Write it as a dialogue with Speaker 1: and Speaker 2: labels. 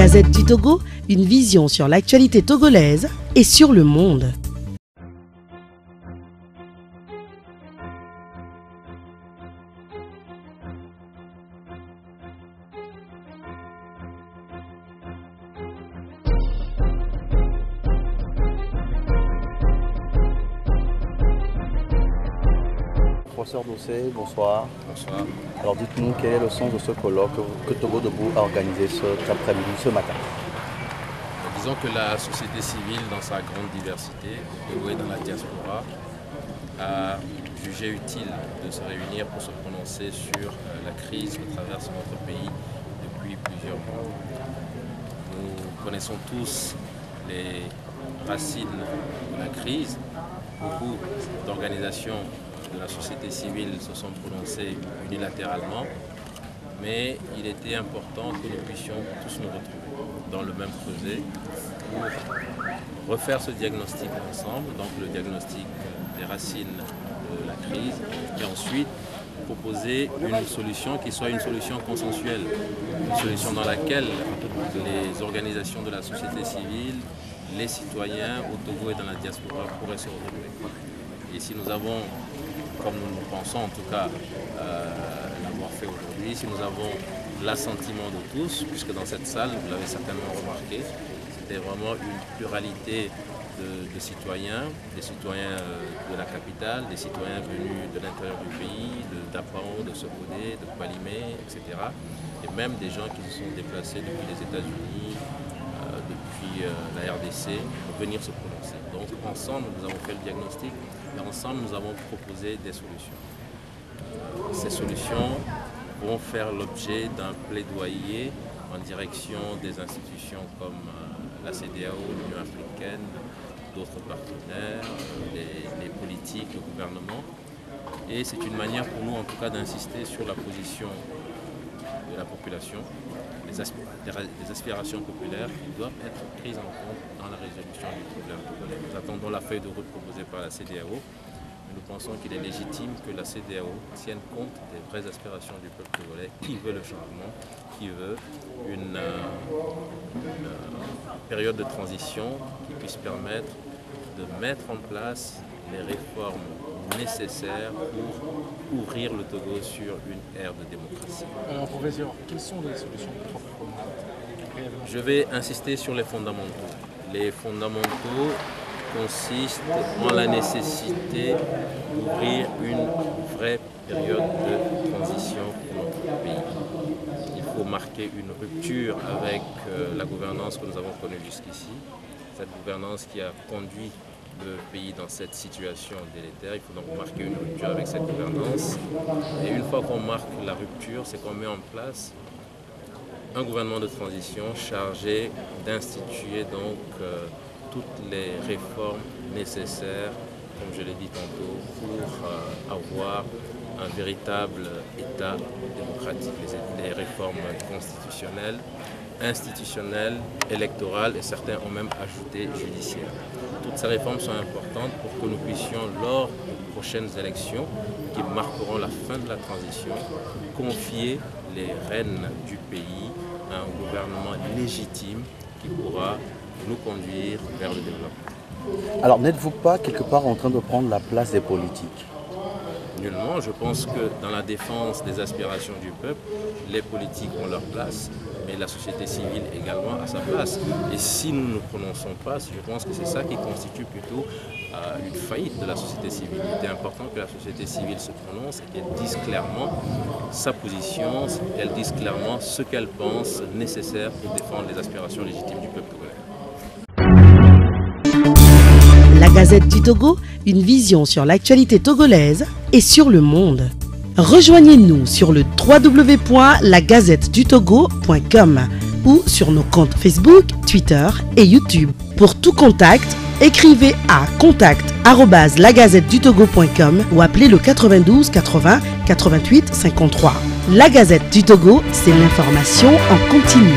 Speaker 1: Gazette du Togo, une vision sur l'actualité togolaise et sur le monde.
Speaker 2: Professeur Dossé, bonsoir.
Speaker 3: Bonsoir.
Speaker 2: Alors dites-nous quel est le sens de ce colloque que Togo Debout a organisé cet après-midi, ce matin.
Speaker 3: Disons que la société civile, dans sa grande diversité, et dans la diaspora, a jugé utile de se réunir pour se prononcer sur la crise que traverse notre pays depuis plusieurs mois. Nous connaissons tous les racines de la crise. Beaucoup d'organisations de la société civile se sont prononcées unilatéralement, mais il était important que nous puissions tous nous retrouver dans le même projet pour refaire ce diagnostic ensemble, donc le diagnostic des racines de la crise, et ensuite proposer une solution qui soit une solution consensuelle, une solution dans laquelle les organisations de la société civile, les citoyens au Togo et dans la diaspora pourraient se retrouver. Et si nous avons, comme nous le pensons en tout cas l'avoir fait aujourd'hui, si nous avons l'assentiment de tous, puisque dans cette salle, vous l'avez certainement remarqué, c'était vraiment une pluralité de citoyens, des citoyens de la capitale, des citoyens venus de l'intérieur du pays, d'Apao, de Sokode, de Palimé, etc. Et même des gens qui se sont déplacés depuis les États-Unis, depuis la RDC, pour venir se prononcer. Donc ensemble, nous avons fait le diagnostic et ensemble, nous avons proposé des solutions. Ces solutions vont faire l'objet d'un plaidoyer en direction des institutions comme la CEDEAO, l'Union africaine, d'autres partenaires, les politiques, le gouvernement. Et c'est une manière pour nous en tout cas d'insister sur la position de la population, des aspirations populaires qui doivent être prises en compte dans la résolution du problème togolais. Nous attendons la feuille de route proposée par la CEDEAO. Nous pensons qu'il est légitime que la CEDEAO tienne compte des vraies aspirations du peuple togolais, qui veut le changement, qui veut une période de transition qui puisse permettre de mettre en place les réformes nécessaires pour ouvrir le Togo sur une ère de démocratie.
Speaker 4: Alors professeur, quelles sont les solutions proprement?
Speaker 3: Je vais insister sur les fondamentaux. Les fondamentaux consistent en la nécessité d'ouvrir une vraie période de transition pour notre pays. Il faut marquer une rupture avec la gouvernance que nous avons connue jusqu'ici, cette gouvernance qui a conduit le pays dans cette situation délétère. Il faut donc marquer une rupture avec cette gouvernance. Et une fois qu'on marque la rupture, c'est qu'on met en place un gouvernement de transition chargé d'instituer donc toutes les réformes nécessaires, comme je l'ai dit tantôt, pour avoir un véritable État démocratique. Les réformes constitutionnelles, institutionnelles, électorales et certains ont même ajouté judiciaires. Toutes ces réformes sont importantes pour que nous puissions, lors des prochaines élections qui marqueront la fin de la transition, confier les rênes du pays à un gouvernement légitime qui pourra nous conduire vers le développement.
Speaker 2: Alors n'êtes-vous pas quelque part en train de prendre la place des politiques?
Speaker 3: Nullement. Je pense que dans la défense des aspirations du peuple, les politiques ont leur place, mais la société civile également a sa place. Et si nous ne nous prononçons pas, je pense que c'est ça qui constitue plutôt une faillite de la société civile. Il est important que la société civile se prononce et qu'elle dise clairement sa position, qu'elle dise clairement ce qu'elle pense nécessaire pour défendre les aspirations légitimes du peuple togolais.
Speaker 1: La Gazette du Togo, une vision sur l'actualité togolaise et sur le monde. Rejoignez-nous sur le www.lagazettedutogo.com ou sur nos comptes Facebook, Twitter et YouTube. Pour tout contact, écrivez à contact@lagazettedutogo.com ou appelez le 92 80 88 53. La Gazette du Togo, c'est l'information en continu.